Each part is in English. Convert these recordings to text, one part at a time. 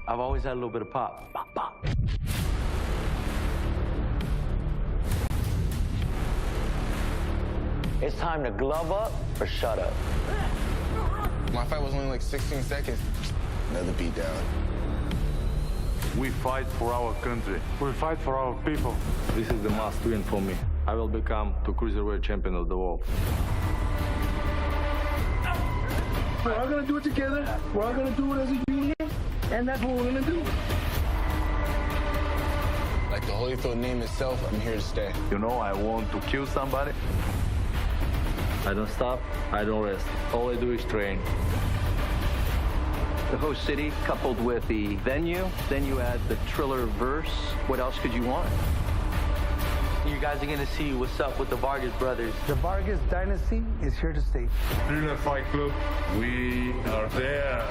I've always had a little bit of pop. Pop, pop. It's time to glove up or shut up. My fight was only like 16 seconds. Another beatdown. We fight for our country. We fight for our people. This is the must win for me. I will become the cruiserweight champion of the world. We're all gonna do it together. We're all gonna do it as a union, and that's what we're gonna do. Like the Holyfield name itself, I'm here to stay. You know, I want to kill somebody. I don't stop, I don't rest. All I do is train. The host city coupled with the venue, then you add the Triller verse. What else could you want? You guys are gonna see what's up with the Vargas brothers. The Vargas dynasty is here to stay. Triller Fight Club, we are there.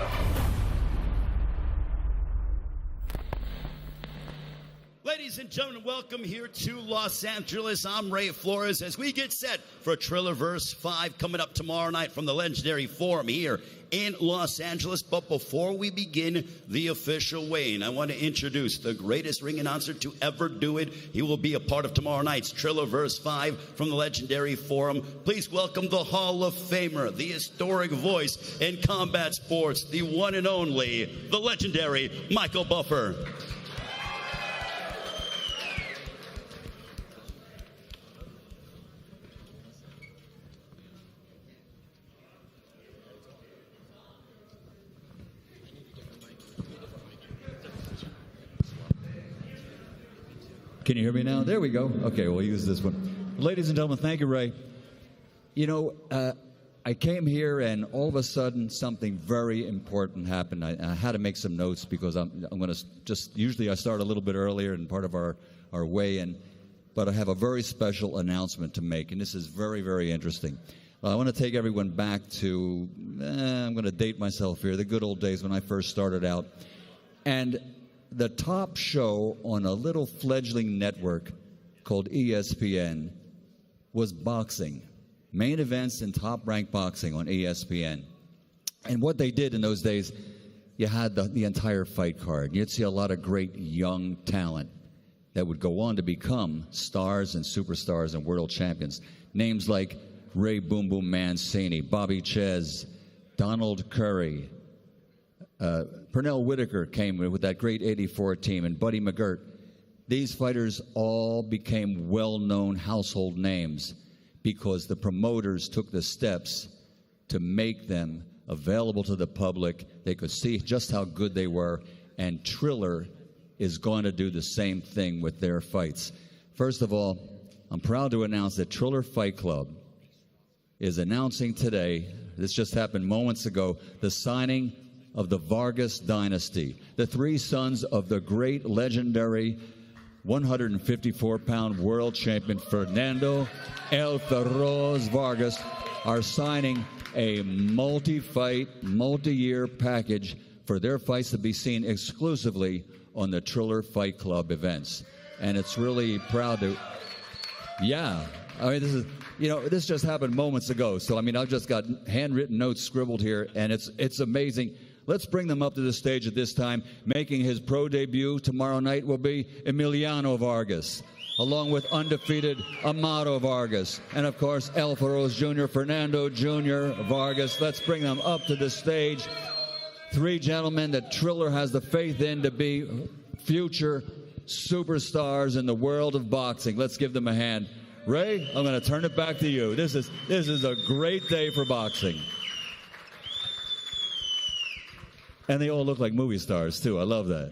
Ladies and gentlemen, welcome here to Los Angeles. I'm Ray Flores as we get set for Trillerverse 5 coming up tomorrow night from the legendary Forum here in Los Angeles. But before we begin the official weigh-in, I want to introduce the greatest ring announcer to ever do it. He will be a part of tomorrow night's Trillerverse 5 from the legendary Forum. Please welcome the Hall of Famer, the historic voice in combat sports, the one and only, the legendary Michael Buffer. Can you hear me now? There we go. Okay, we'll use this one. Ladies and gentlemen, thank you, Ray. You know, I came here and all of a sudden something very important happened. I had to make some notes because I'm going to just, usually I start a little bit earlier in part of our weigh-in, but I have a very special announcement to make, and this is very, very interesting. I want to take everyone back to, I'm going to date myself here, the good old days when I first started out. And the top show on a little fledgling network called ESPN was boxing. Main events and top-ranked boxing on ESPN. And what they did in those days, you had the entire fight card. You'd see a lot of great young talent that would go on to become stars and superstars and world champions. Names like Ray Boom Boom Mancini, Bobby Ches, Donald Curry, Pernell Whitaker came with that great '84 team, and Buddy McGirt. These fighters all became well-known household names because the promoters took the steps to make them available to the public. They could see just how good they were, and Triller is going to do the same thing with their fights. First of all, I'm proud to announce that Triller Fight Club is announcing today, this just happened moments ago, the signing of the Vargas dynasty. The three sons of the great, legendary 154-pound world champion Fernando El Feroz Vargas are signing a multi-fight, multi-year package for their fights to be seen exclusively on the Triller Fight Club events. And it's really proud to, yeah, I mean, this is, you know, this just happened moments ago. So, I mean, I've just got handwritten notes scribbled here, and it's amazing. Let's bring them up to the stage at this time. Making his pro debut tomorrow night will be Emiliano Vargas, along with undefeated Amado Vargas, and of course El Feroz Jr., Fernando Jr. Vargas. Let's bring them up to the stage. Three gentlemen that Triller has the faith in to be future superstars in the world of boxing. Let's give them a hand. Ray, I'm going to turn it back to you. This is a great day for boxing. And they all look like movie stars, too. I love that.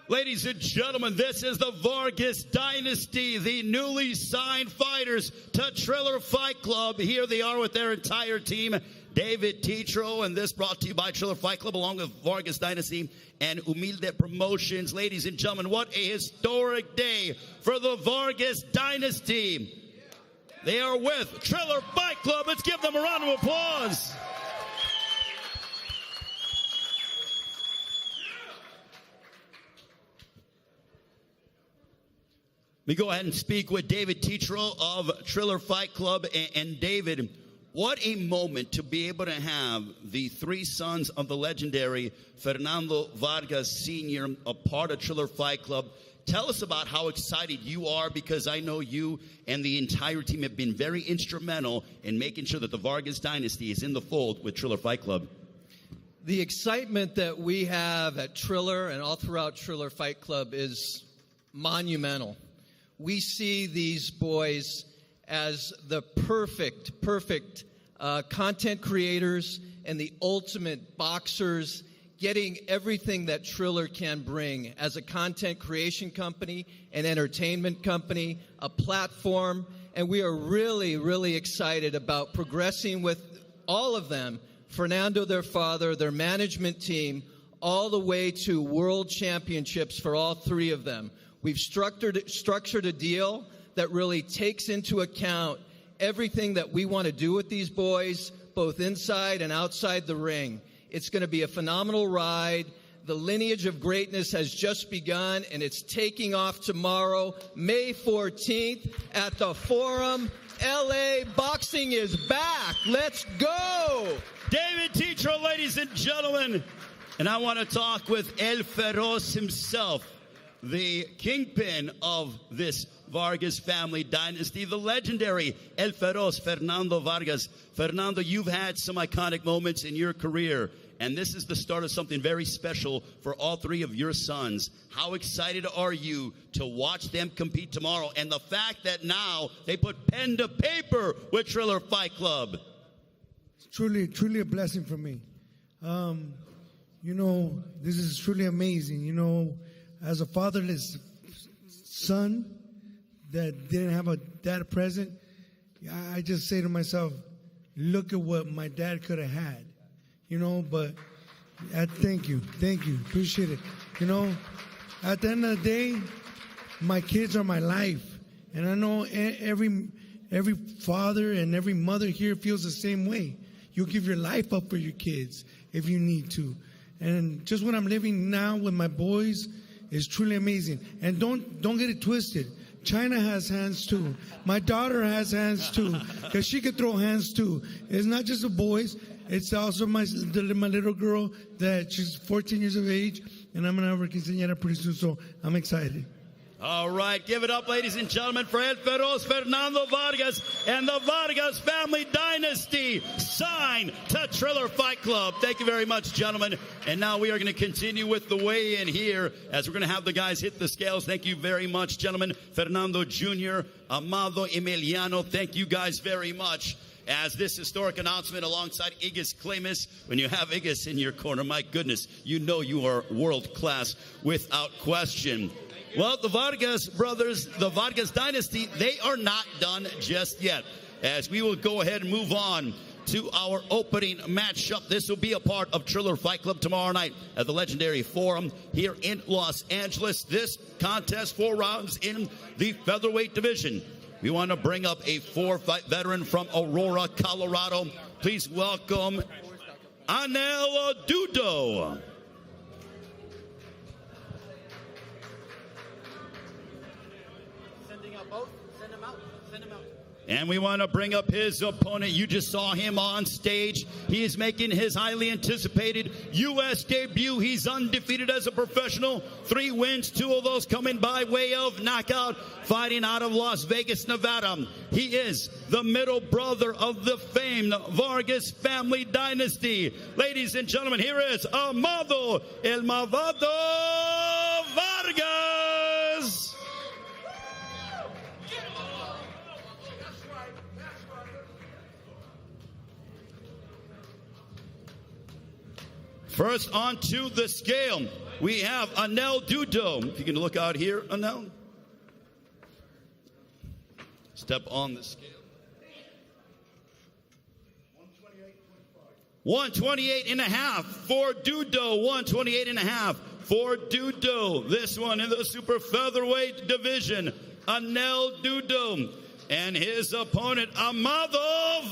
Ladies and gentlemen, this is the Vargas dynasty, the newly signed fighters to Triller Fight Club. Here they are with their entire team. David Tetro, and this brought to you by Triller Fight Club, along with Vargas Dynasty and Humilde Promotions. Ladies and gentlemen, what a historic day for the Vargas Dynasty. They are with Triller Fight Club. Let's give them a round of applause. We go ahead and speak with David Tetro of Triller Fight Club. And David, what a moment to be able to have the three sons of the legendary Fernando Vargas Sr. a part of Triller Fight Club. Tell us about how excited you are, because I know you and the entire team have been very instrumental in making sure that the Vargas dynasty is in the fold with Triller Fight Club. The excitement that we have at Triller and all throughout Triller Fight Club is monumental. We see these boys as the perfect content creators and the ultimate boxers, getting everything that Triller can bring as a content creation company, an entertainment company, a platform. And we are really, really excited about progressing with all of them, Fernando, their father, their management team, all the way to world championships for all three of them. We've structured a deal that really takes into account everything that we want to do with these boys, both inside and outside the ring. It's going to be a phenomenal ride. The lineage of greatness has just begun, and it's taking off tomorrow, May 14th, at the Forum. LA boxing is back. Let's go. David Tetro, ladies and gentlemen. And I want to talk with El Feroz himself, the kingpin of this Vargas family dynasty, the legendary El Feroz, Fernando Vargas. Fernando, you've had some iconic moments in your career, and this is the start of something very special for all three of your sons. How excited are you to watch them compete tomorrow, and the fact that now they put pen to paper with Triller Fight Club? It's truly a blessing for me. You know, this is truly amazing. You know, as a fatherless son that didn't have a dad present, I just say to myself, look at what my dad could have had. You know, but thank you, appreciate it. You know, at the end of the day, my kids are my life, and I know every father and every mother here feels the same way. You'll give your life up for your kids if you need to. And just what I'm living now with my boys is truly amazing. And don't get it twisted. China has hands too. My daughter has hands too, because she could throw hands too. It's not just the boys. It's also my little girl that she's 14 years of age, and I'm going to have her quinceañera pretty soon, so I'm excited. All right, give it up, ladies and gentlemen, for El Feroz Fernando Vargas and the Vargas family dynasty, signed to Triller Fight Club. Thank you very much, gentlemen. And now we are going to continue with the weigh-in here as we're going to have the guys hit the scales. Thank you very much, gentlemen. Fernando Jr., Amado, Emiliano, thank you guys very much. As this historic announcement alongside Igis Klemis, when you have Igis in your corner, my goodness, you know you are world-class without question. Well, the Vargas brothers, the Vargas dynasty, they are not done just yet. As we will go ahead and move on to our opening matchup. This will be a part of Triller Fight Club tomorrow night at the Legendary Forum here in Los Angeles. This contest, 4 rounds in the featherweight division. We want to bring up a 4-fight veteran from Aurora, Colorado. Please welcome Anel Dudo. And we want to bring up his opponent. You just saw him on stage. He is making his highly anticipated U.S. debut. He's undefeated as a professional. 3 wins, 2 of those coming by way of knockout. Fighting out of Las Vegas, Nevada. He is the middle brother of the famed Vargas family dynasty. Ladies and gentlemen, here is Amado El Malvado Vargas. First onto the scale, we have Anel Dudo. If you can look out here, Anel. Step on the scale. 128.5 for Dudo. 128.5 for Dudo. This one in the super featherweight division, Anel Dudo. And his opponent, Amado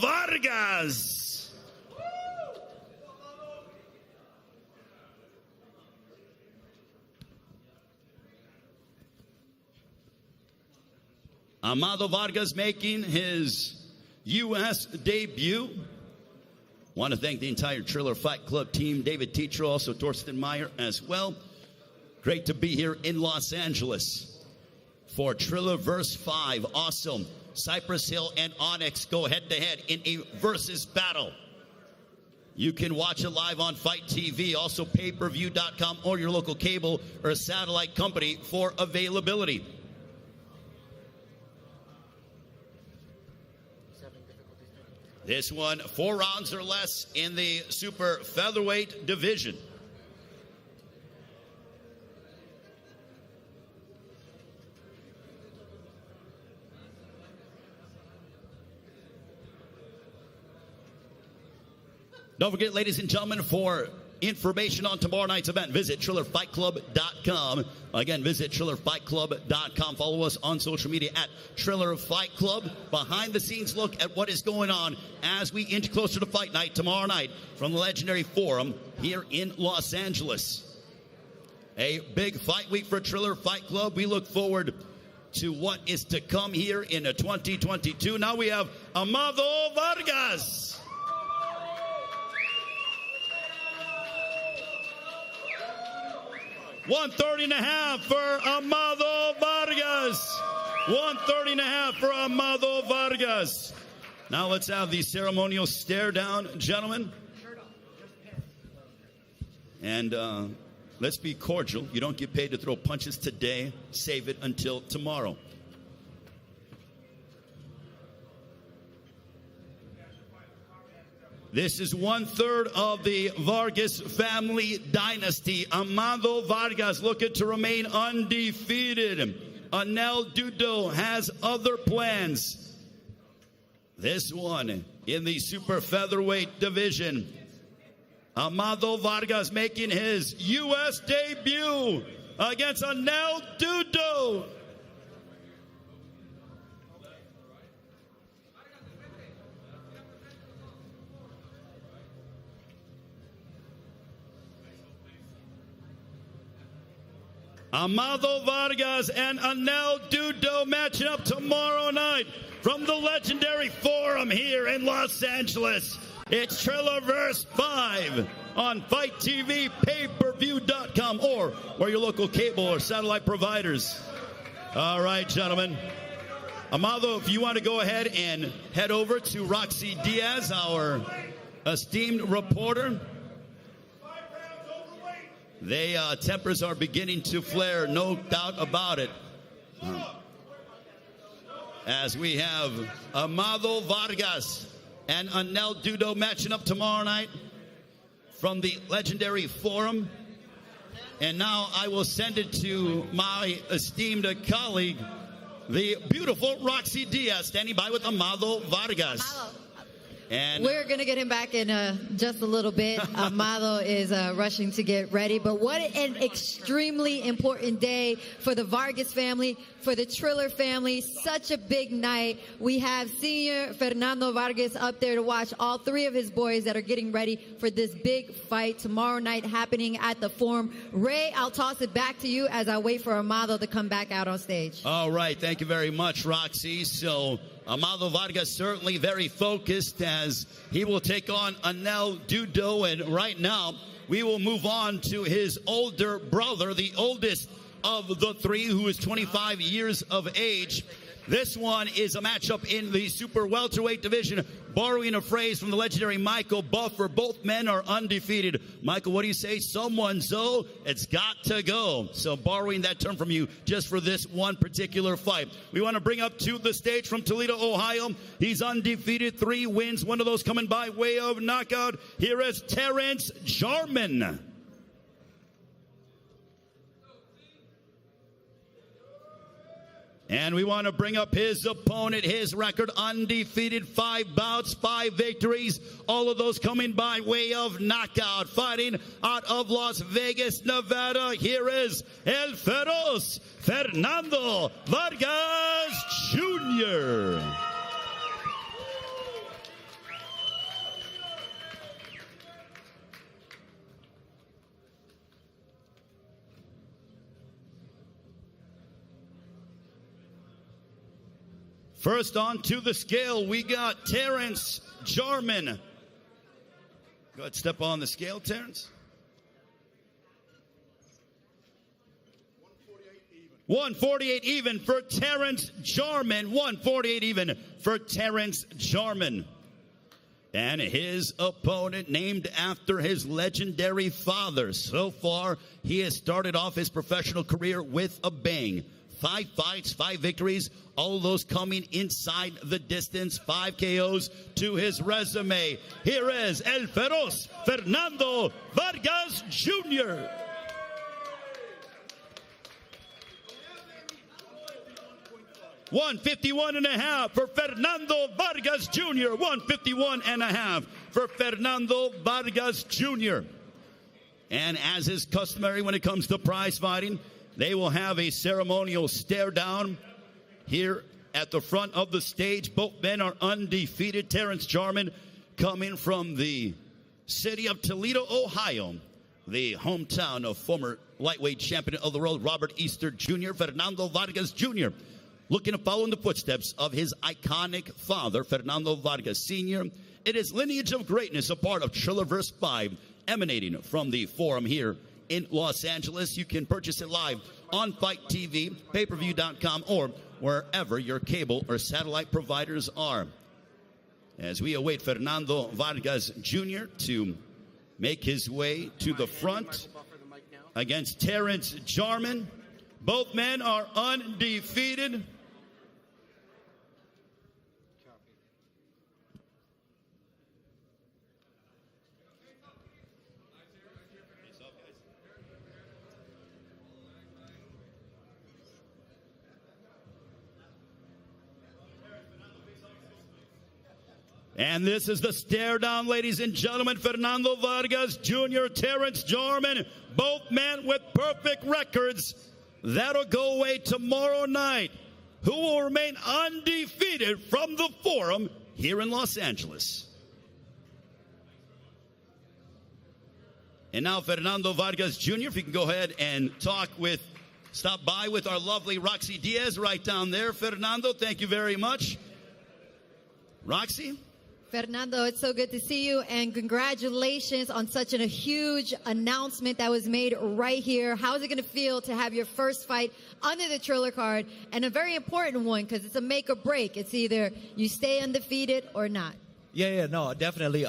Vargas. Amado Vargas making his U.S. debut. Want to thank the entire Triller Fight Club team, David Tetro, also Torsten Meyer as well. Great to be here in Los Angeles for Triller Verse 5. Awesome. Cypress Hill and Onyx go head-to-head in a versus battle. You can watch it live on Fight TV, also pay-per-view.com or your local cable or satellite company for availability. This one, 4 rounds or less in the super featherweight division. Don't forget, ladies and gentlemen, for information on tomorrow night's event, visit TrillerFightClub.com. Again, visit TrillerFightClub.com. Follow us on social media at Triller Fight Club. Behind the scenes look at what is going on as we inch closer to fight night tomorrow night from the Legendary Forum here in Los Angeles. A big fight week for Triller Fight Club. We look forward to what is to come here in 2022. Now we have Amado Vargas. 130.5 for Amado Vargas. 130.5 for Amado Vargas. Now let's have the ceremonial stare down, gentlemen. And let's be cordial. You don't get paid to throw punches today. Save it until tomorrow. This is 1/3 of the Vargas family dynasty. Amado Vargas looking to remain undefeated. Anel Dudo has other plans. This one in the super featherweight division. Amado Vargas making his U.S. debut against Anel Dudo. Amado Vargas and Anel Dudo matching up tomorrow night from the legendary Forum here in Los Angeles. It's Trillerverse 5 on Fight TV, pay-per-view.com, or where your local cable or satellite providers. All right, gentlemen. Amado, if you want to go ahead and head over to Roxy Diaz, our esteemed reporter. Tempers are beginning to flare, no doubt about it. As we have Amado Vargas and Anel Dudo matching up tomorrow night from the legendary Forum. And now I will send it to my esteemed colleague, the beautiful Roxy Diaz, standing by with Amado Vargas. Amado. And we're going to get him back in just a little bit. Amado is rushing to get ready. But what an extremely important day for the Vargas family, for the Triller family. Such a big night. We have senior Fernando Vargas up there to watch all three of his boys that are getting ready for this big fight tomorrow night happening at the Forum. Ray, I'll toss it back to you as I wait for Amado to come back out on stage. All right. Thank you very much, Roxy. So Amado Vargas certainly very focused as he will take on Anel Dudo. And right now, we will move on to his older brother, the oldest of the three, who is 25 years of age. This one is a matchup in the super welterweight division, borrowing a phrase from the legendary Michael Buffer. Both men are undefeated. Michael, what do you say? Someone, so it's got to go. So borrowing that term from you just for this one particular fight. We want to bring up to the stage from Toledo, Ohio. He's undefeated, 3 wins, one of those coming by way of knockout. Here is Terrence Jarman. And we want to bring up his opponent, his record undefeated, 5 bouts, 5 victories, all of those coming by way of knockout. Fighting out of Las Vegas, Nevada, here is El Feroz Fernando Vargas Jr. First on to the scale, we got Terrence Jarman. Go ahead, step on the scale, Terrence. 148 even for Terrence Jarman. 148 even for Terrence Jarman. And his opponent, named after his legendary father. So far, he has started off his professional career with a bang. 5 fights, 5 victories, all of those coming inside the distance. 5 KOs to his resume. Here is El Feroz Fernando Vargas Jr. $151.5 for Fernando Vargas Jr. $151.5 for Fernando Vargas Jr. And as is customary when it comes to prize fighting, they will have a ceremonial stare down here at the front of the stage. Both men are undefeated. Terrence Jarman coming from the city of Toledo, Ohio, the hometown of former lightweight champion of the world, Robert Easter Jr. Fernando Vargas Jr. looking to follow in the footsteps of his iconic father, Fernando Vargas Sr. It is Lineage of Greatness, a part of Trillerverse 5, emanating from the Forum here in Los Angeles. You can purchase it live on Fight TV, pay-per-view.com, or wherever your cable or satellite providers are. As we await Fernando Vargas Jr. to make his way to the front against Terrence Jarman. Both men are undefeated. And this is the stare down, ladies and gentlemen. Fernando Vargas Jr., Terrence Jarman, both men with perfect records. That'll go away tomorrow night. Who will remain undefeated from the Forum here in Los Angeles? And now Fernando Vargas Jr., if you can go ahead and stop by with our lovely Roxy Diaz right down there. Fernando, thank you very much. Roxy? Fernando, it's so good to see you, and congratulations on such a huge announcement that was made right here. How is it going to feel to have your first fight under the Triller card, and a very important one because it's a make or break. It's either you stay undefeated or not. Yeah, no, definitely.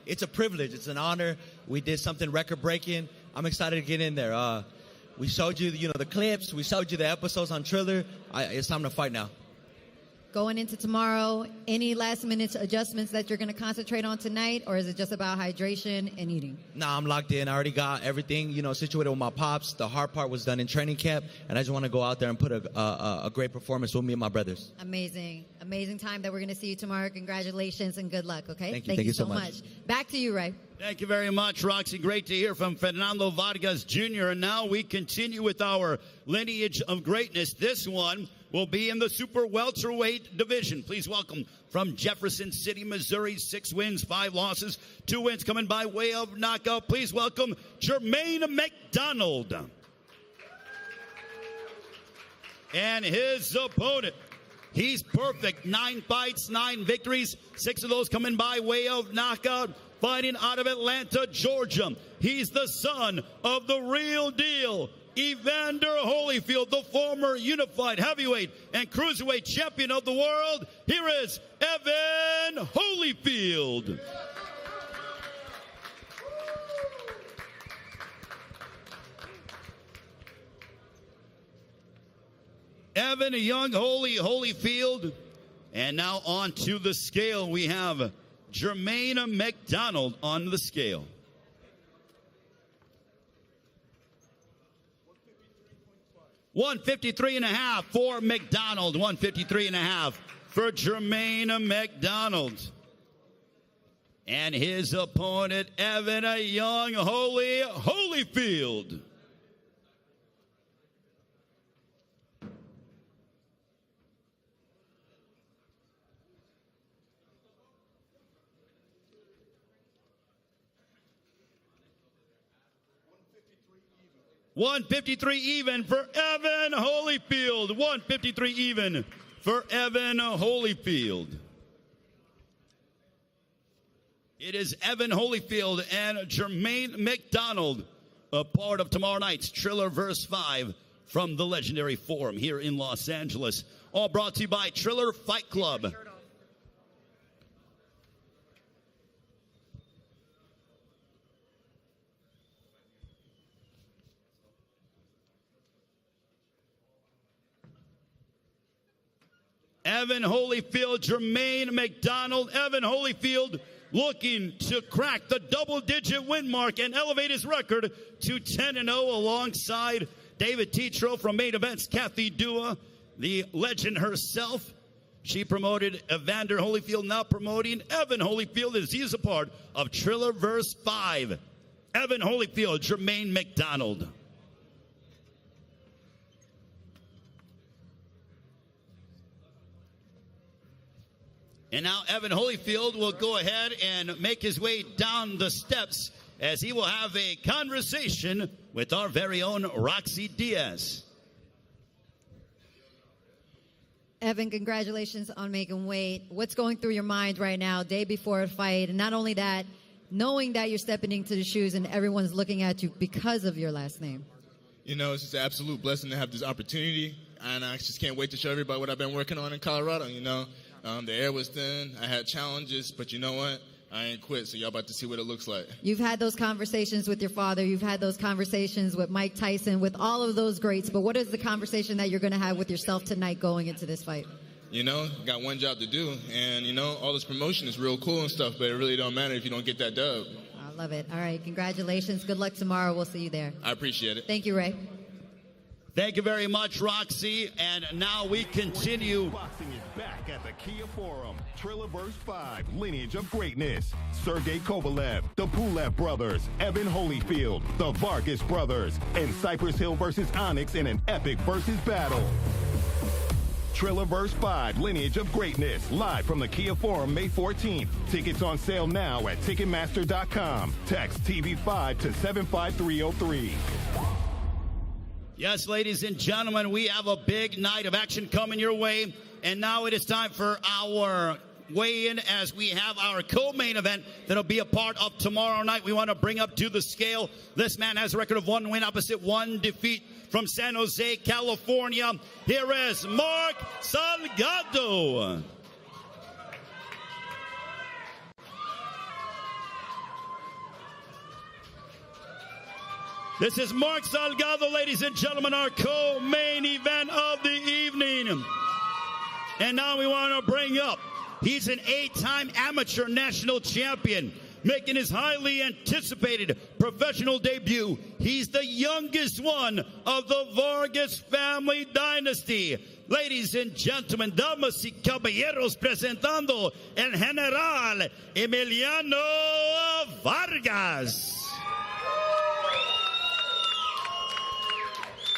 It's a privilege. It's an honor. We did something record-breaking. I'm excited to get in there. We showed you, the clips. We showed you the episodes on Triller. It's time to fight now. Going into tomorrow, any last-minute adjustments that you're going to concentrate on tonight, or is it just about hydration and eating? Nah, I'm locked in. I already got everything, situated with my pops. The hard part was done in training camp, and I just want to go out there and put a great performance with me and my brothers. Amazing. Amazing time that we're going to see you tomorrow. Congratulations and good luck, okay? Thank you so much. Back to you, Ray. Thank you very much, Roxy. Great to hear from Fernando Vargas Jr. And now we continue with our lineage of greatness. This one will be in the super welterweight division. Please welcome from Jefferson City, Missouri, 6 wins, 5 losses, 2 wins coming by way of knockout. Please welcome Jermaine McDonald. And his opponent, he's perfect. 9 fights, 9 victories, 6 of those coming by way of knockout. Fighting out of Atlanta, Georgia. He's the son of the real deal, Evander Holyfield, the former unified heavyweight and cruiserweight champion of the world. Here is Evan Holyfield. Evan, a young Holyfield. And now on to the scale. We have Jermaine McDonald on the scale. $153.5 for McDonald. $153.5 for Jermaine McDonald. And his opponent, Evan, a young Holyfield. $153 even for Evan Holyfield. $153 even for Evan Holyfield. It is Evan Holyfield and Jermaine McDonald, a part of tomorrow night's Triller vs. 5 from the legendary Forum here in Los Angeles. All brought to you by Triller Fight Club. Evan Holyfield, Jermaine McDonald. Evan Holyfield looking to crack the double-digit win mark and elevate his record to 10-0 alongside David Tetro from Main Events, Kathy Dua, the legend herself. She promoted Evander Holyfield, now promoting Evan Holyfield as he is a part of Triller vs. 5. Evan Holyfield, Jermaine McDonald. And now Evan Holyfield will go ahead and make his way down the steps as he will have a conversation with our very own Roxy Diaz. Evan, congratulations on making weight. What's going through your mind right now, day before a fight? And not only that, knowing that you're stepping into the shoes and everyone's looking at you because of your last name. It's just an absolute blessing to have this opportunity. And I just can't wait to show everybody what I've been working on in Colorado, The air was thin. I had challenges, but you know what? I ain't quit, so y'all about to see what it looks like. You've had those conversations with your father. You've had those conversations with Mike Tyson, with all of those greats. But what is the conversation that you're going to have with yourself tonight going into this fight? Got one job to do. And, all this promotion is real cool and stuff, but it really don't matter if you don't get that dub. I love it. All right, congratulations. Good luck tomorrow. We'll see you there. I appreciate it. Thank you, Ray. Thank you very much, Roxy. And now we continue. Boxing is back. back at the Kia Forum. Triller Verse 5, Lineage of Greatness. Sergey Kovalev, the Pulev brothers, Evan Holyfield, the Vargas brothers, and Cypress Hill versus Onyx in an epic versus battle. Triller Verse 5, Lineage of Greatness, live from the Kia Forum May 14th. Tickets on sale now at Ticketmaster.com. Text TV5 to 75303. Yes, ladies and gentlemen, we have a big night of action coming your way. And now it is time for our weigh-in as we have our co-main event that'll be a part of tomorrow night. We want to bring up to the scale. This man has a record of 1 win opposite 1 defeat from San Jose, California. Here is Mark Salgado. This is Mark Salgado, ladies and gentlemen, our co-main event of the evening. And now we want to bring up, he's an 8-time amateur national champion, making his highly anticipated professional debut. He's the youngest one of the Vargas family dynasty. Ladies and gentlemen, damas y caballeros, presentando el General Emiliano Vargas.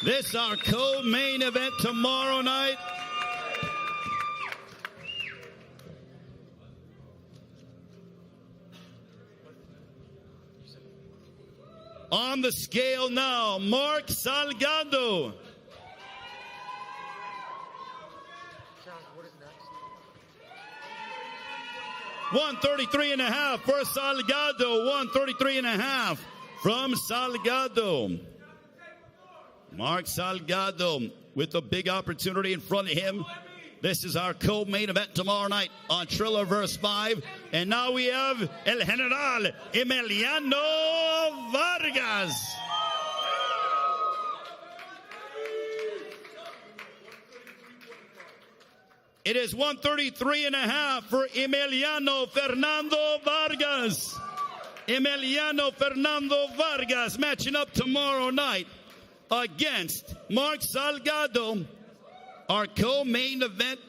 This is our co-main event tomorrow night. On the scale now, Mark Salgado. $133.5 for Salgado. $133.5 from Salgado. Mark Salgado with a big opportunity in front of him. This is our co-main event tomorrow night on Triller Verse 5. And now we have El General Emiliano Vargas. It is 133.5 for Emiliano Fernando Vargas. Emiliano Fernando Vargas matching up tomorrow night against Mark Salgado. Our co-main event,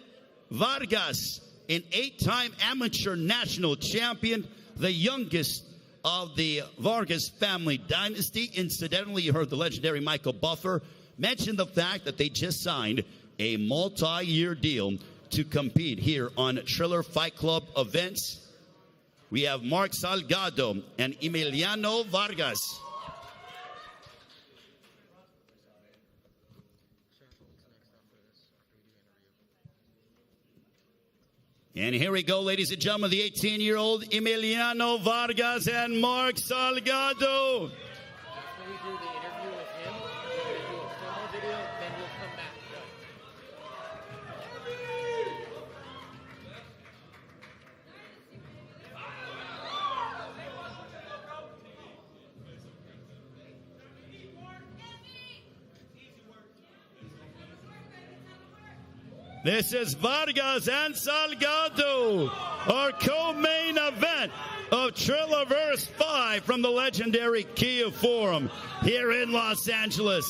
Vargas, an 8-time amateur national champion, the youngest of the Vargas family dynasty. Incidentally, you heard the legendary Michael Buffer mention the fact that they just signed a multi-year deal to compete here on Triller Fight Club events. We have Mark Salgado and Emiliano Vargas. And here we go, ladies and gentlemen, the 18-year-old Emiliano Vargas and Mark Salgado. After we do the interview with him, we're going to do a promo video, then we'll come back. This is Vargas and Salgado, our co-main event of Triller Verse 5 from the legendary Kia Forum here in Los Angeles.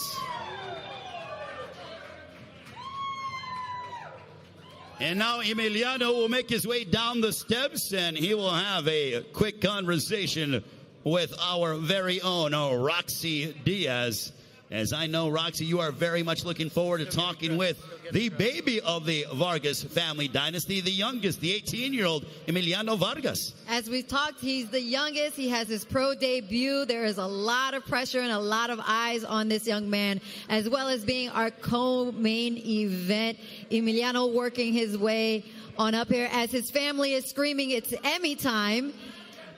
And now Emiliano will make his way down the steps and he will have a quick conversation with our very own Roxy Diaz. As I know, Roxy, you are very much looking forward to talking with the baby of the Vargas family dynasty, the youngest, the 18-year-old Emiliano Vargas. As we've talked, he's the youngest. He has his pro debut. There is a lot of pressure and a lot of eyes on this young man, as well as being our co-main event. Emiliano working his way on up here as his family is screaming, it's Emmy time.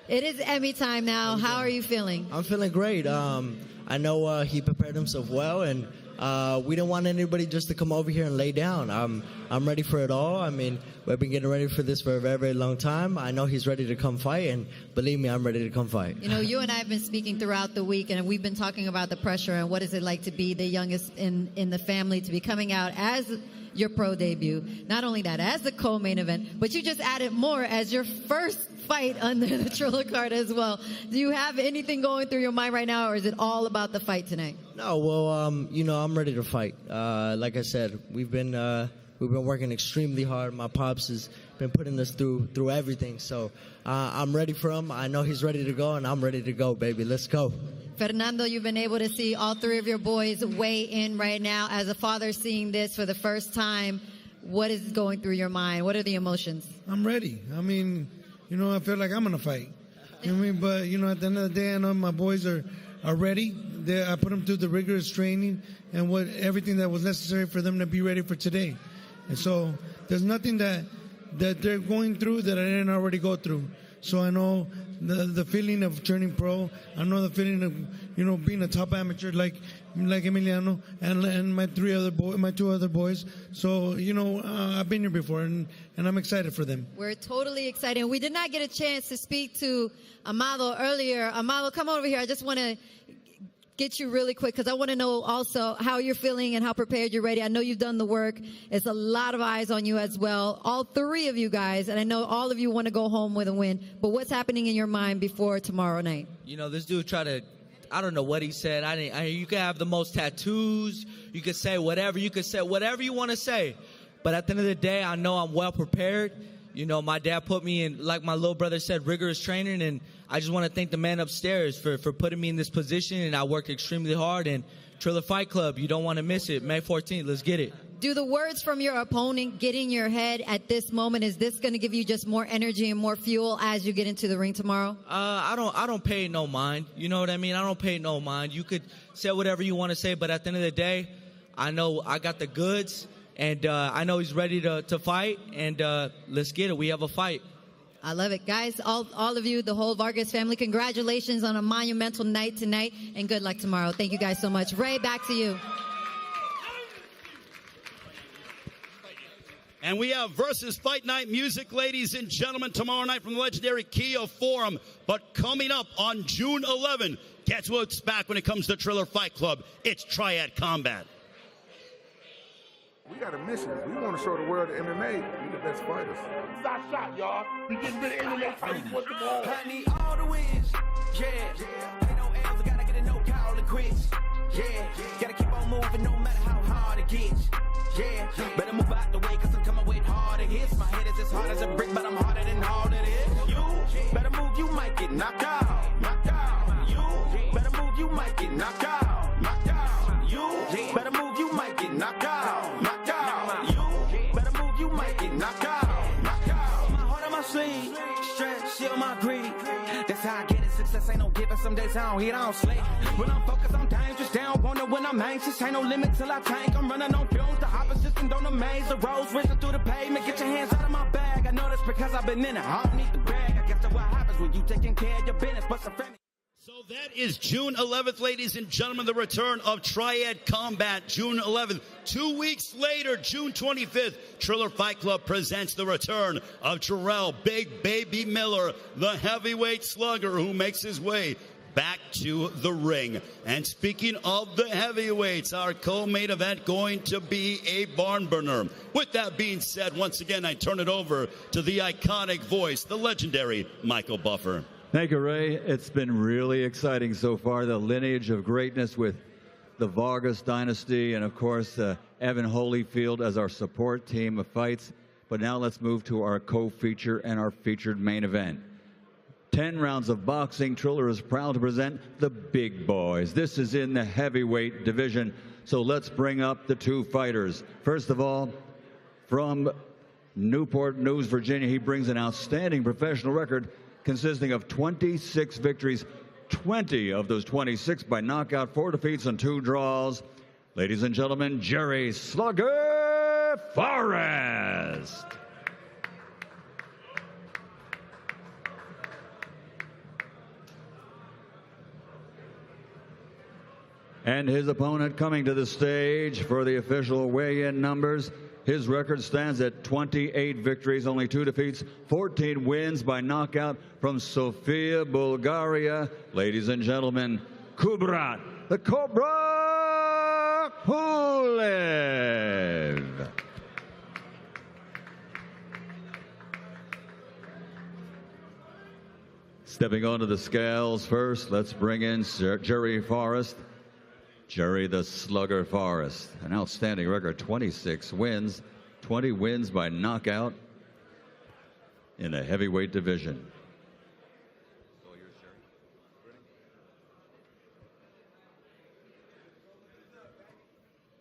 It is Emmy time now. How are you feeling? I'm feeling great. I know he prepared himself well, and we don't want anybody just to come over here and lay down. I'm ready for it all. I mean, we've been getting ready for this for a very, very long time. I know he's ready to come fight, and believe me, I'm ready to come fight. You know, you and I have been speaking throughout the week, and we've been talking about the pressure and what is it like to be the youngest in the family, to be coming out as your pro debut. Not only that, as the co-main event, but you just added more as your first fight under the Triller card as well. Do you have anything going through your mind right now, or is it all about the fight tonight? No, well, you know, I'm ready to fight. Like I said, we've been We've been working extremely hard. My pops has been putting us through everything. So I'm ready for him. I know he's ready to go, and I'm ready to go, baby. Let's go. Fernando, you've been able to see all three of your boys weigh in right now. As a father seeing this for the first time, what is going through your mind? What are the emotions? I'm ready. I mean, I feel like I'm going to fight. You know what I mean? But, at the end of the day, I know my boys are ready. I put them through the rigorous training and everything that was necessary for them to be ready for today. And so there's nothing that they're going through that I didn't already go through. So I know the feeling of turning pro. I know the feeling of being a top amateur like Emiliano and my two other boys. So I've been here before and I'm excited for them. We're totally excited. We did not get a chance to speak to Amado earlier. Amado, come over here. I just want to get you really quick because I want to know also how you're feeling and how prepared you're ready. I know you've done the work. It's a lot of eyes on you as well. All three of you guys, and I know all of you want to go home with a win, but what's happening in your mind before tomorrow night? This dude tried to, I don't know what he said. You can have the most tattoos. You can say whatever. You can say whatever you want to say. But at the end of the day, I know I'm well prepared. My dad put me in, like my little brother said, rigorous training, and I just want to thank the man upstairs for putting me in this position, and I worked extremely hard. And Triller Fight Club, you don't want to miss it. May 14th, let's get it. Do the words from your opponent get in your head at this moment? Is this going to give you just more energy and more fuel as you get into the ring tomorrow? I don't pay no mind. You know what I mean? I don't pay no mind. You could say whatever you want to say, but at the end of the day, I know I got the goods, and I know he's ready to fight, and let's get it. We have a fight. I love it. Guys, all of you, the whole Vargas family, congratulations on a monumental night tonight, and good luck tomorrow. Thank you guys so much. Ray, back to you. And we have Versus Fight Night music, ladies and gentlemen, tomorrow night from the legendary Kia Forum. But coming up on June 11, guess what's back when it comes to Triller Fight Club? It's Triad Combat. We got a mission. We want to show the world the MMA. We the best fighters. This is our shot, y'all. We getting rid of MMA fighting for the ball. I need all the wins. Yeah. Ain't no L's. I gotta get a no call and quits. Yeah. Gotta keep on moving no matter how hard it gets. Yeah. Better move out the way, cause I'm coming with harder hits. My head is as hard as a brick, but I'm harder than all that is. You better move, you might get knocked out. Knocked out. You better move, you might get knocked out. Knocked out. You better move, you might get knocked out. Knocked out. You better move, you might get knocked out. Knocked out. My heart on my sleeve, stress, shield my greed. That's how I get it. Success ain't no given. Some days I don't hit, I don't sleep. When I'm focused on dangerous, they don't wonder when I'm anxious. Ain't no limit till I tank. I'm running on fumes. The opposition don't amaze. The roads racing through the pavement. Get your hands out of my bag. I know that's because I've been in it. I don't need the brag. I guess that's what happens when you taking care of your business. But some family. So that is June 11th, ladies and gentlemen, the return of Triad Combat, June 11th. 2 weeks later, June 25th, Triller Fight Club presents the return of Terrell Big Baby Miller, the heavyweight slugger who makes his way back to the ring. And speaking of the heavyweights, our co-main event going to be a barn burner. With that being said, once again, I turn it over to the iconic voice, the legendary Michael Buffer. Thank you, Ray. It's been really exciting so far, the lineage of greatness with the Vargas dynasty and, of course, Evan Holyfield as our support team of fights. But now let's move to our co-feature and our featured main event. 10 rounds of boxing. Triller is proud to present the big boys. This is in the heavyweight division, so let's bring up the two fighters. First of all, from Newport News, Virginia, he brings an outstanding professional record consisting of 26 victories, 20 of those 26 by knockout, 4 defeats and 2 draws. Ladies and gentlemen, Jerry Slugger Forrest. And his opponent coming to the stage for the official weigh-in numbers. His record stands at 28 victories, only 2 defeats, 14 wins by knockout from Sofia, Bulgaria. Ladies and gentlemen, Kubrat, the Cobra Pulev. Stepping onto the scales first, let's bring in Jerry Forrest. Jerry the Slugger Forrest, an outstanding record, 26 wins, 20 wins by knockout in the heavyweight division.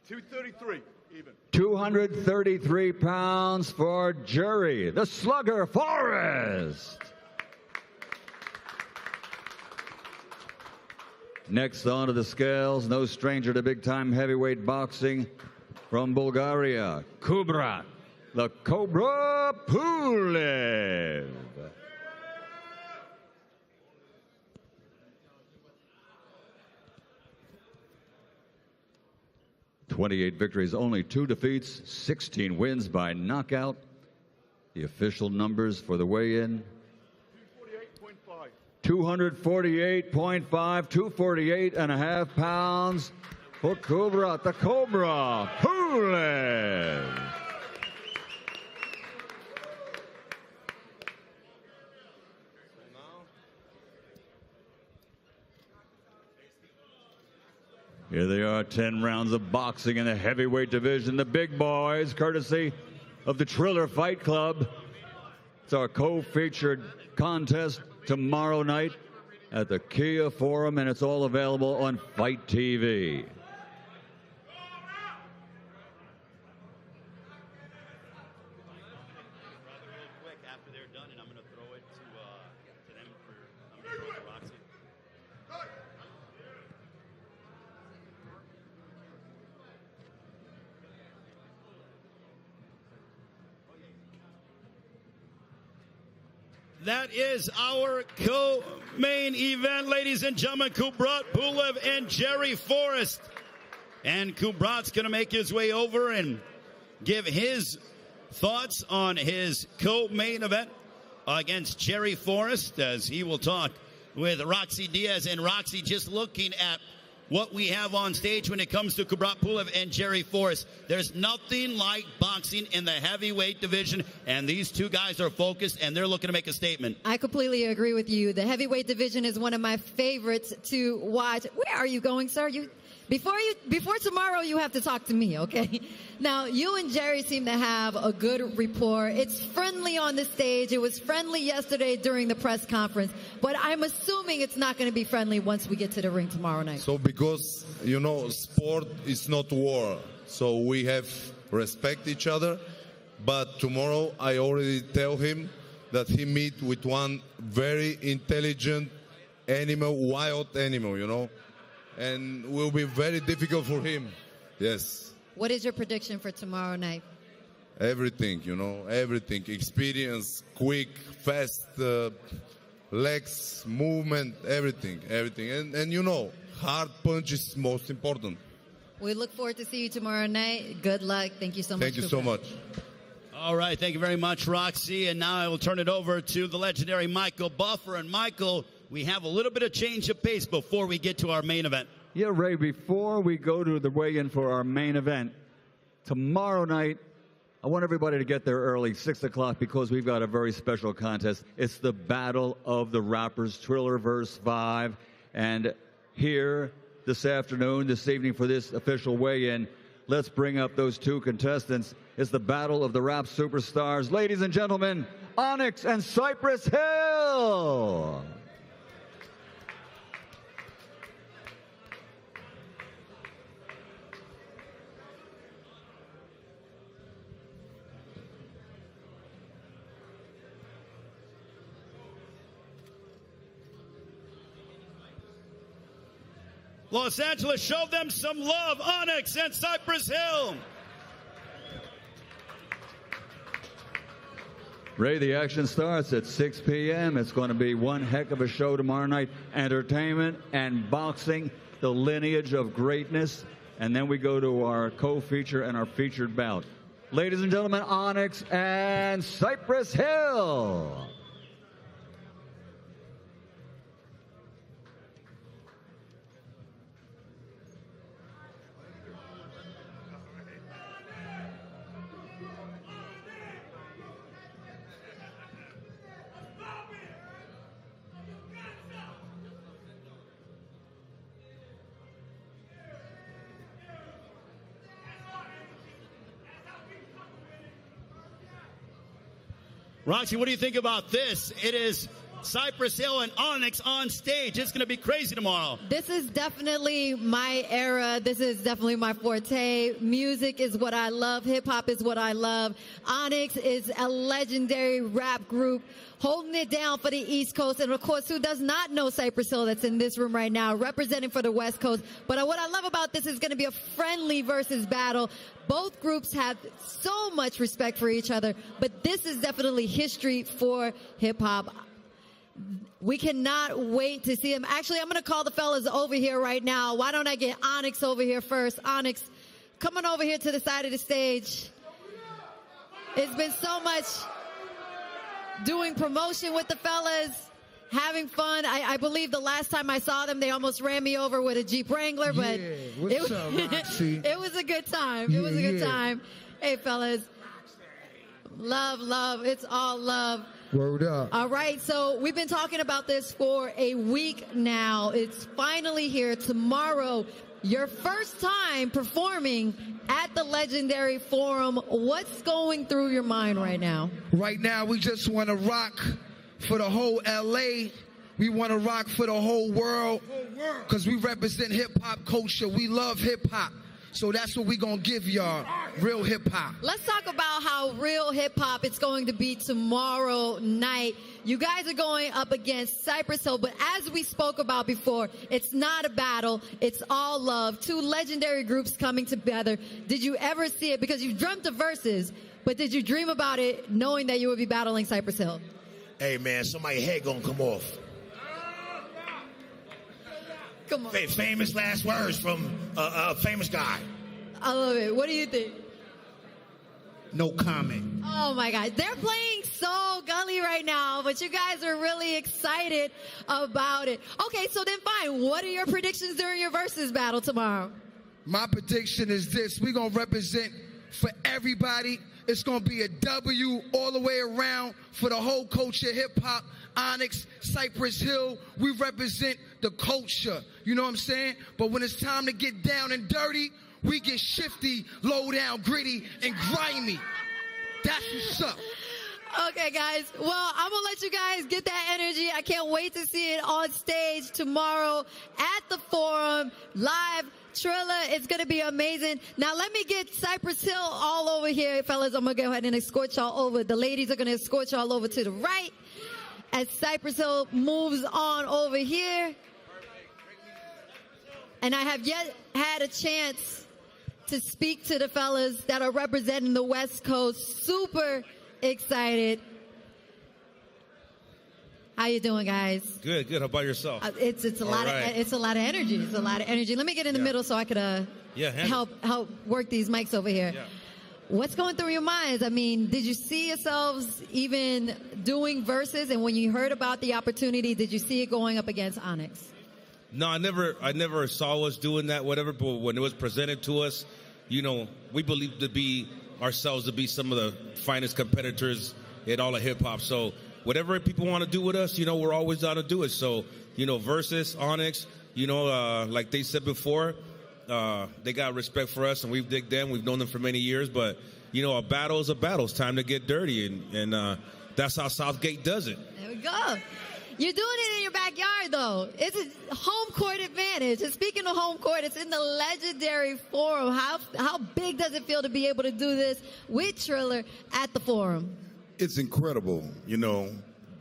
233 even. 233 pounds for Jerry, the slugger Forrest. Next onto the scales, no stranger to big-time heavyweight boxing, from Bulgaria, Kubrat, the Cobra Pulev. "28 victories, only 2 defeats, 16 wins by knockout." The official numbers for the weigh-in: 248.5, 248.5 pounds for Kubrat, the Cobra Pulev. Here they are, 10 rounds of boxing in the heavyweight division. The big boys, courtesy of the Triller Fight Club. It's our co-featured contest tomorrow night at the Kia Forum, and it's all available on Fight TV. That is our co-main event, ladies and gentlemen. Kubrat Pulev and Jerry Forrest. And Kubrat's going to make his way over and give his thoughts on his co-main event against Jerry Forrest, as he will talk with Roxy Diaz. And Roxy, just looking at what we have on stage when it comes to Kubrat Pulev and Jerry Forrest, there's nothing like boxing in the heavyweight division, and these two guys are focused and they're looking to make a statement. I completely agree with you. The heavyweight division is one of my favorites to watch. Where are you going, sir? Before tomorrow, you have to talk to me, okay? Now, you and Jerry seem to have a good rapport. It's friendly on the stage. It was friendly yesterday during the press conference, but I'm assuming it's not going to be friendly once we get to the ring tomorrow night. So because, you know, sport is not war, so we have respect each other, but tomorrow I already tell him that he meet with one very intelligent animal, wild animal, you know, and will be very difficult for him. Yes. What is your prediction for tomorrow night? Everything, you know, everything. Experience, quick, fast, legs, movement, everything. And you know, hard punch is most important. We look forward to see you tomorrow night. Good luck. Thank you so much. Thank you so much. All right, thank you very much, Roxy. And now I will turn it over to the legendary Michael Buffer. And Michael, we have a little bit of change of pace before we get to our main event. Yeah, Ray, before we go to the weigh-in for our main event, tomorrow night, I want everybody to get there early, 6 o'clock, because we've got a very special contest. It's the Battle of the Rappers, Triller vs. 5. And here this afternoon, this evening, for this official weigh-in, let's bring up those two contestants. It's the Battle of the Rap Superstars. Ladies and gentlemen, Onyx and Cypress Hill. Los Angeles, show them some love. Onyx and Cypress Hill. Ray, the action starts at 6 p.m. It's going to be one heck of a show tomorrow night. Entertainment and boxing, the lineage of greatness. And then we go to our co-feature and our featured bout. Ladies and gentlemen, Onyx and Cypress Hill. Roxy, what do you think about this? It is Cypress Hill and Onyx on stage. It's going to be crazy tomorrow. This is definitely my era. This is definitely my forte. Music is what I love. Hip-hop is what I love. Onyx is a legendary rap group holding it down for the East Coast. And, of course, who does not know Cypress Hill that's in this room right now, representing for the West Coast. But what I love about this is going to be a friendly versus battle. Both groups have so much respect for each other. But this is definitely history for hip-hop. We cannot wait to see him. Actually, I'm going to call the fellas over here right now. Why don't I get Onyx over here first? Onyx, come on over here to the side of the stage. It's been so much doing promotion with the fellas, having fun. I believe the last time I saw them, they almost ran me over with a Jeep Wrangler, but what's up, Roxy? it was a good time. It was a good time. Hey, fellas. Love, love. It's all love. Word up. All right, so we've been talking about this for a week now. It's finally here tomorrow. Your first time performing at the legendary Forum. What's going through your mind right now? Right now, we just want to rock for the whole LA. We want to rock for the whole world because we represent hip-hop culture. We love hip-hop. So that's what we're going to give y'all, real hip-hop. Let's talk about how real hip-hop it's going to be tomorrow night. You guys are going up against Cypress Hill, but as we spoke about before, it's not a battle. It's all love. Two legendary groups coming together. Did you ever see it? Because you've dreamt of verses, but did you dream about it knowing that you would be battling Cypress Hill? Hey, man, somebody's head going to come off. Come on. Famous last words from a famous guy. I love it. What do you think? No comment. Oh, my God. They're playing so gully right now, but you guys are really excited about it. Okay, so then fine. What are your predictions during your versus battle tomorrow? My prediction is this. We're going to represent for everybody. It's going to be a W all the way around for the whole culture, hip-hop, Onyx, Cypress Hill. We represent the culture. You know what I'm saying? But when it's time to get down and dirty, we get shifty, low down, gritty, and grimy. That's what's up. Okay, guys. Well, I'm going to let you guys get that energy. I can't wait to see it on stage tomorrow at the Forum, live. Triller, it's going to be amazing. Now, let me get Cypress Hill all over here, fellas. I'm going to go ahead and escort y'all over. The ladies are going to escort y'all over to the right as Cypress Hill moves on over here. And I have yet had a chance to speak to the fellas that are representing the West Coast. Super excited. How you doing, guys? Good, good. How about yourself? It's a lot of energy. It's a lot of energy. Let me get in the middle so I could help work these mics over here. Yeah. What's going through your minds? I mean, did you see yourselves even doing verses? And when you heard about the opportunity, did you see it going up against Onyx? No, I never saw us doing that, whatever. But when it was presented to us, you know, we believed ourselves to be some of the finest competitors in all of hip hop. So whatever people want to do with us, you know, we're always down to do it. So, you know, versus Onyx, you know, like they said before, they got respect for us, and we've digged them. We've known them for many years. But, you know, a battle is a battle. It's time to get dirty, and that's how Southgate does it. There we go. You're doing it in your backyard, though. It's a home court advantage. And speaking of home court, it's in the legendary Forum. How big does it feel to be able to do this with Triller at the Forum? It's incredible, you know,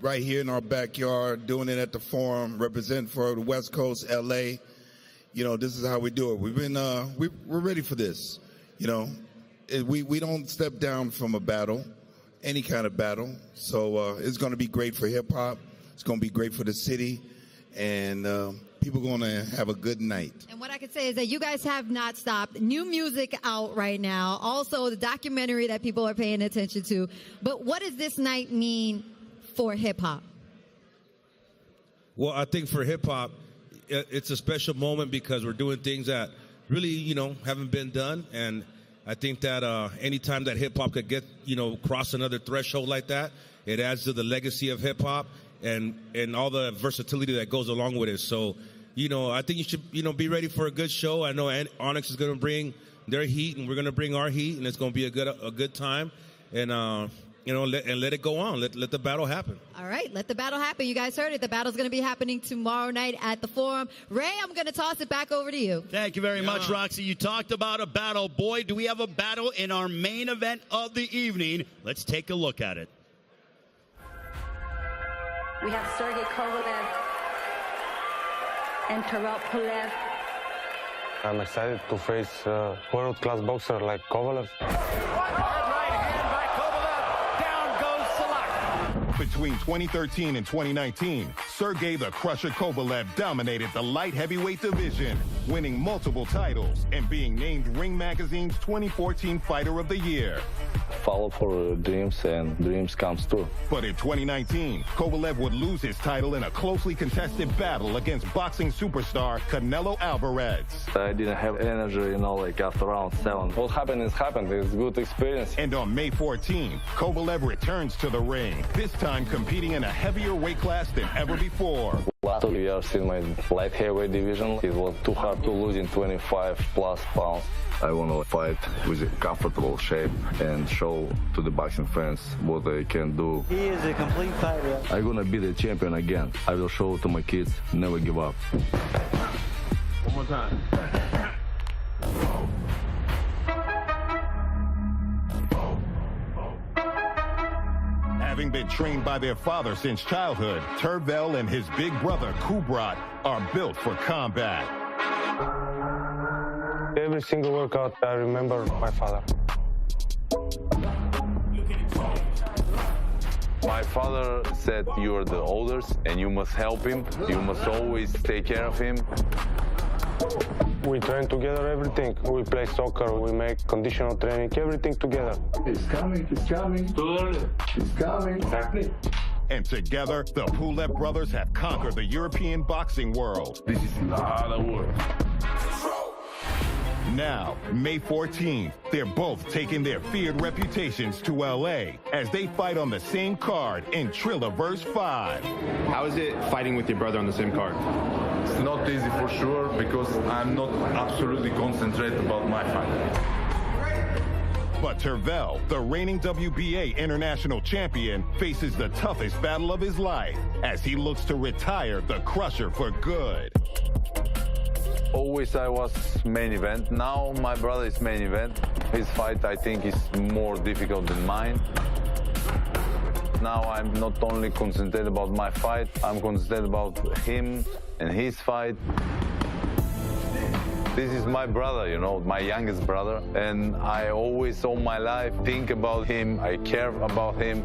right here in our backyard, doing it at the Forum, representing for the West Coast, LA. You know, this is how we do it. We've been, we're ready for this. You know, we don't step down from a battle, any kind of battle. So it's going to be great for hip hop. It's going to be great for the city, and people are going to have a good night. And what I can say is that you guys have not stopped. New music out right now. Also, the documentary that people are paying attention to. But what does this night mean for hip-hop? Well, I think for hip-hop, it's a special moment because we're doing things that really, you know, haven't been done. And I think that anytime that hip-hop could get, you know, cross another threshold like that, it adds to the legacy of hip-hop and all the versatility that goes along with it. So, you know, I think you should, you know, be ready for a good show. I know Onyx is going to bring their heat, and we're going to bring our heat, and it's going to be a good time. And let it go on. Let the battle happen. All right, let the battle happen. You guys heard it. The battle's going to be happening tomorrow night at the Forum. Ray, I'm going to toss it back over to you. Thank you very much, Roxy. You talked about a battle. Boy, do we have a battle in our main event of the evening. Let's take a look at it. We have Sergey Kovalev and Terrell Pulev. I'm excited to face a world-class boxer like Kovalev. Between 2013 and 2019, Sergey the Crusher Kovalev dominated the light heavyweight division, winning multiple titles and being named Ring Magazine's 2014 Fighter of the Year. Follow for dreams, and dreams comes true. But in 2019, Kovalev would lose his title in a closely contested battle against boxing superstar Canelo Alvarez. I didn't have energy, like after round 7. What happened is happened. It's a good experience. And on May 14, Kovalev returns to the ring, this time competing in a heavier weight class than ever before. Last 2 years in my light heavyweight division, it was too hard to lose in 25 plus pounds. I want to fight with a comfortable shape and show to the boxing fans what I can do. He is a complete fighter. I'm going to be the champion again. I will show to my kids, never give up. One more time. Having been trained by their father since childhood, Tervel and his big brother Kubrat are built for combat. Every single workout, I remember my father. My father said, you are the oldest and you must help him. You must always take care of him. We train together everything. We play soccer, we make conditional training, everything together. It's coming, it's coming. Too early. It's coming. Exactly. And together, the Pulev brothers have conquered the European boxing world. This is a lot of work. Now, May 14th, they're both taking their feared reputations to LA as they fight on the same card in Triller vs. 5. How is it fighting with your brother on the same card? It's not easy for sure because I'm not absolutely concentrated about my fight. But Tervel, the reigning WBA international champion, faces the toughest battle of his life as he looks to retire the Crusher for good. Always I was main event. Now my brother is main event. His fight, I think, is more difficult than mine. Now I'm not only concentrated about my fight, I'm concentrated about him and his fight. This is my brother, my youngest brother, and I always all my life think about him, I care about him.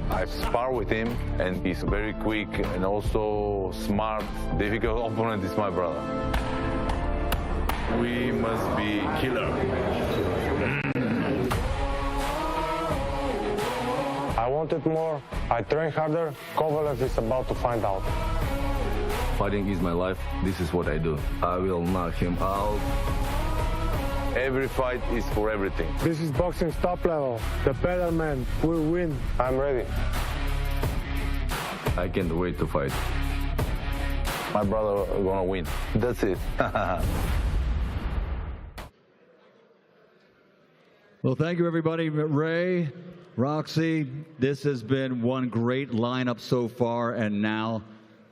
I spar with him, and he's very quick and also smart. Difficult opponent is my brother. We must be killer. I wanted more. I train harder. Kovalev is about to find out. Fighting is my life. This is what I do. I will knock him out. Every fight is for everything. This is boxing's top level. The better man will win. I'm ready. I can't wait to fight. My brother gonna win. That's it. Well, thank you, everybody. Ray, Roxy, this has been one great lineup so far, and now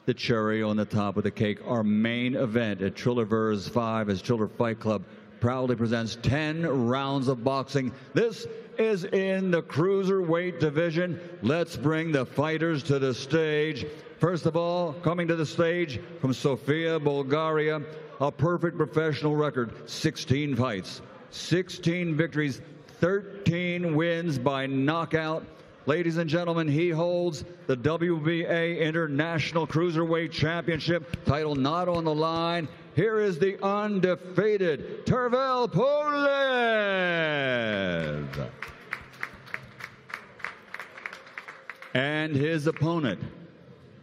the cherry on the top of the cake, our main event at Triller vs. 5 as Triller Fight Club proudly presents 10 rounds of boxing. This is in the cruiserweight division. Let's bring the fighters to the stage. First of all, coming to the stage from Sofia, Bulgaria, a perfect professional record, 16 fights, 16 victories, 13 wins by knockout. Ladies and gentlemen, he holds the WBA International Cruiserweight Championship, title not on the line. Here is the undefeated Tervel Pulev. And his opponent,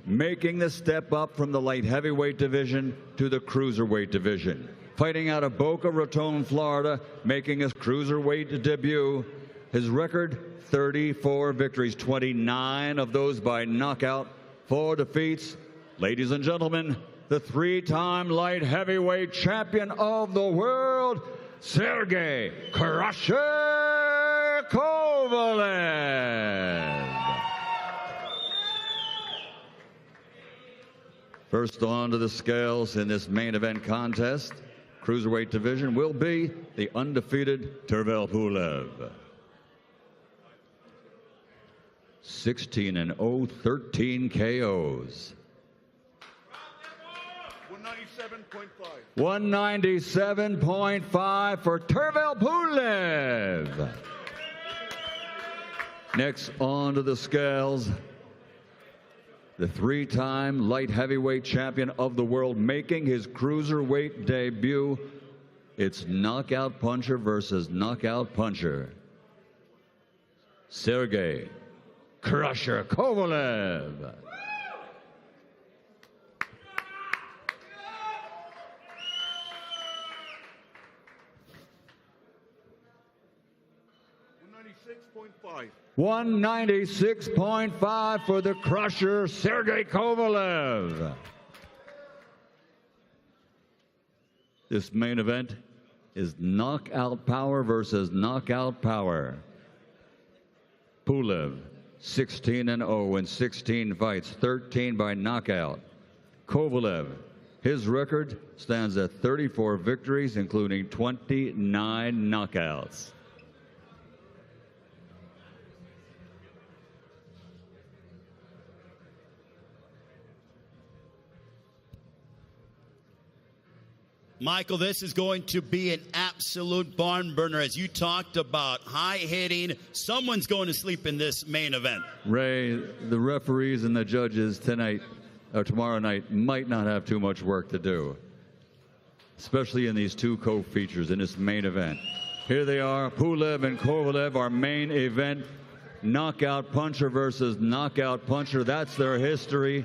making the step up from the light heavyweight division to the cruiserweight division. Fighting out of Boca Raton, Florida, making his cruiserweight debut. His record, 34 victories, 29 of those by knockout, 4 defeats. Ladies and gentlemen, the 3-time light heavyweight champion of the world, Sergey Crusher Kovalev. Kovalev. First on to the scales in this main event contest, cruiserweight division, will be the undefeated Tervel Pulev. 16-0, 13 KOs. 197.5 for Tervel Pulev. Next on to the scales, the three-time light heavyweight champion of the world, making his cruiserweight debut. It's knockout puncher versus knockout puncher. Sergey Crusher Kovalev. $196.5 for the Crusher, Sergey Kovalev. This main event is knockout power versus knockout power. Pulev, 16-0 in 16 fights, 13 by knockout. Kovalev, his record stands at 34 victories, including 29 knockouts. Michael, this is going to be an absolute barn burner. As you talked about, high hitting. Someone's going to sleep in this main event. Ray, the referees and the judges tonight or tomorrow night might not have too much work to do, especially in these two co-features in this main event. Here they are, Pulev and Kovalev, our main event. Knockout puncher versus knockout puncher. That's their history.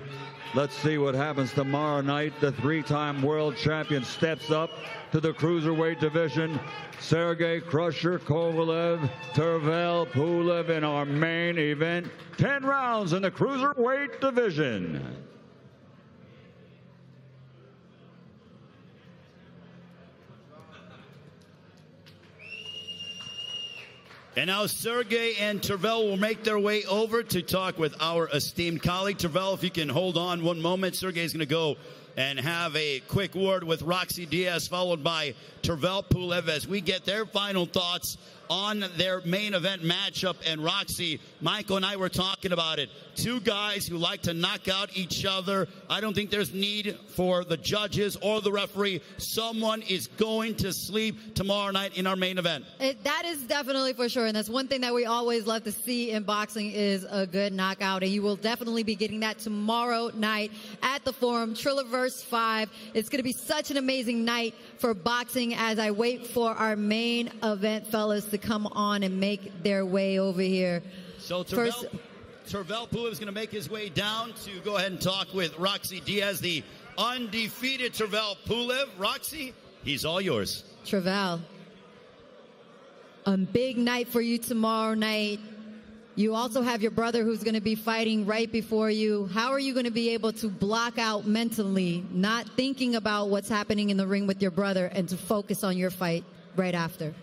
Let's see what happens tomorrow night. The three-time world champion steps up to the cruiserweight division. Sergey Crusher Kovalev, Tervel Pulev in our main event. 10 rounds in the cruiserweight division. And now Sergey and Tervel will make their way over to talk with our esteemed colleague. Tervel, if you can hold on one moment. Sergey's going to go and have a quick word with Roxy Diaz, followed by Tervel Pulev as we get their final thoughts on their main event matchup. And Roxy, Michael and I were talking about it. Two guys who like to knock out each other. I don't think there's need for the judges or the referee. Someone is going to sleep tomorrow night in our main event. That is definitely for sure. And that's one thing that we always love to see in boxing is a good knockout. And you will definitely be getting that tomorrow night at the Forum, Triller vs. 5. It's going to be such an amazing night for boxing as I wait for our main event fellas to come on and make their way over here. So Tervel Pulev is going to make his way down to go ahead and talk with Roxy Diaz, the undefeated Tervel Pulev. Roxy, he's all yours. Tervel, a big night for you tomorrow night. You also have your brother who's going to be fighting right before you. How are you going to be able to block out mentally, not thinking about what's happening in the ring with your brother, and to focus on your fight right after?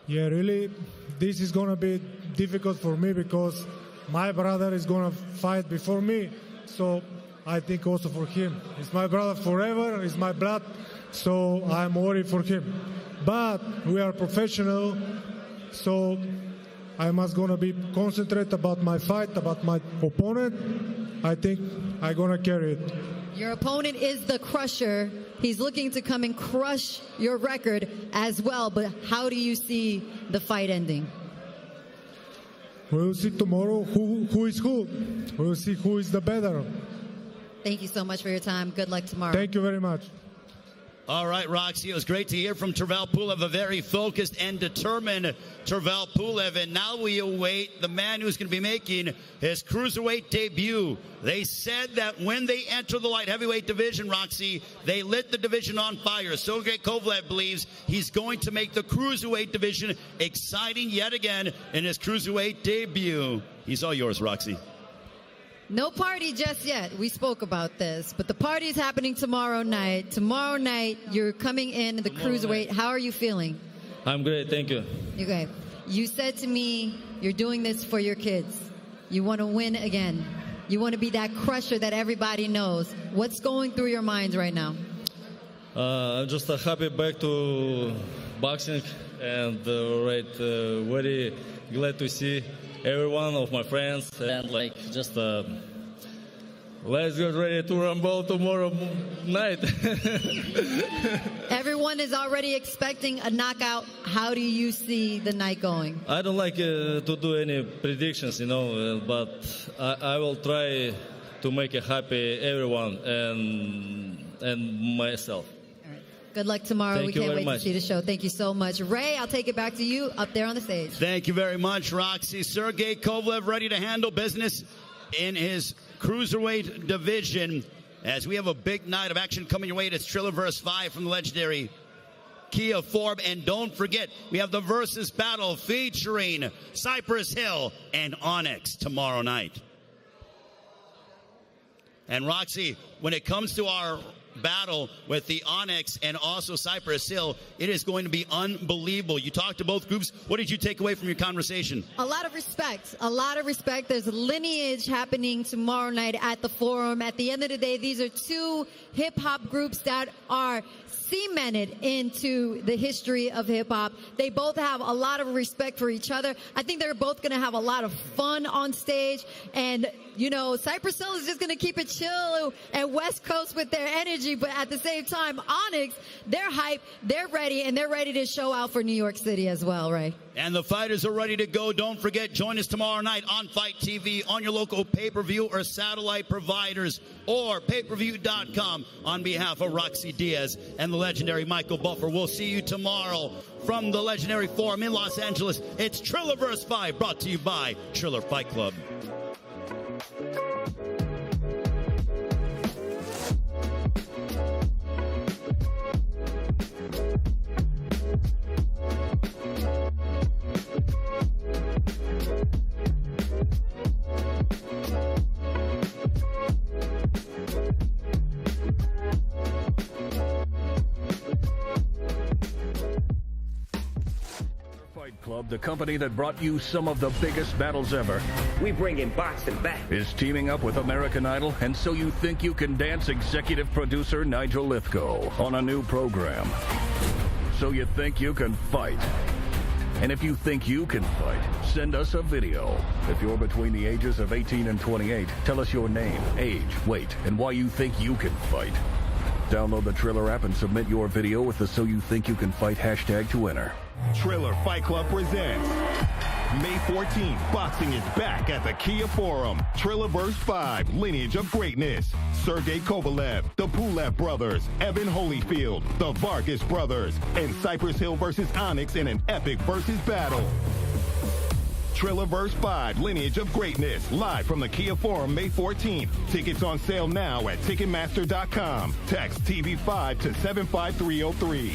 Yeah, really, this is going to be difficult for me because my brother is going to fight before me. So I think also for him. It's my brother forever. It's my blood. So I'm worried for him. But we are professional. So I must going to be concentrate about my fight, about my opponent. I think I'm going to carry it. Your opponent is the Crusher. He's looking to come and crush your record as well. But how do you see the fight ending? We'll see tomorrow who is who. We'll see who is the better. Thank you so much for your time. Good luck tomorrow. Thank you very much. All right, Roxy, it was great to hear from Tervel Pulev, a very focused and determined Tervel Pulev. And now we await the man who's going to be making his cruiserweight debut. They said that when they enter the light heavyweight division, Roxy, they lit the division on fire. Sergey Kovalev believes he's going to make the cruiserweight division exciting yet again in his cruiserweight debut. He's all yours, Roxy. No party just yet. We spoke about this, but the party's happening tomorrow night. Tomorrow night, you're coming in the cruiserweight. How are you feeling? I'm great, thank you. Okay. You said to me You're doing this for your kids. You want to win again. You want to be that crusher that everybody knows. What's going through your minds right now? I'm just happy back to boxing and very glad to see every one of my friends and just let's get ready to rumble tomorrow night. Everyone is already expecting a knockout. How do you see the night going? I don't like to do any predictions, but I will try to make it happy everyone and myself. Good luck tomorrow. Thank we you can't very wait much. to see the show. Thank you so much. Ray, I'll take it back to you up there on the stage. Thank you very much, Roxy. Sergey Kovalev ready to handle business in his cruiserweight division as we have a big night of action coming your way. It's Triller vs. 5 from the legendary Kia Forum. And don't forget, we have the Versus Battle featuring Cypress Hill and Onyx tomorrow night. And Roxy, when it comes to our battle with the Onyx and also Cypress Hill, it is going to be unbelievable. You talked to both groups. What did you take away from your conversation? A lot of respect. A lot of respect. There's Lineage happening tomorrow night at the Forum. At the end of the day, these are two hip-hop groups that are cemented into the history of hip-hop. They both have a lot of respect for each other. I think they're both going to have a lot of fun on stage. And, Cypress Hill is just going to keep it chill and West Coast with their energy. But at the same time, Onyx, they're hyped, they're ready, and they're ready to show out for New York City as well, Ray. And the fighters are ready to go. Don't forget, join us tomorrow night on Fight TV, on your local pay-per-view or satellite providers, or payperview.com. On behalf of Roxy Diaz and the legendary Michael Buffer, we'll see you tomorrow from the legendary Forum in Los Angeles. It's Triller vs. 5, brought to you by Triller Fight Club. Club, the company that brought you some of the biggest battles ever. We bringing boxing back. Is teaming up with American Idol and So You Think You Can Dance executive producer Nigel Lithgow on a new program. So You Think You Can Fight. And if you think you can fight, send us a video. If you're between the ages of 18 and 28, tell us your name, age, weight, and why you think you can fight. Download the Triller app and submit your video with the So You Think You Can Fight hashtag to enter. Triller Fight Club presents May 14th, boxing is back at the Kia Forum. Triller vs. 5, Lineage of Greatness. Sergey Kovalev, the Pulev brothers, Evan Holyfield, the Vargas brothers, and Cypress Hill versus Onyx in an epic versus battle. Triller vs. 5, Lineage of Greatness, live from the Kia Forum May 14th. Tickets on sale now at Ticketmaster.com. Text TV5 to 75303.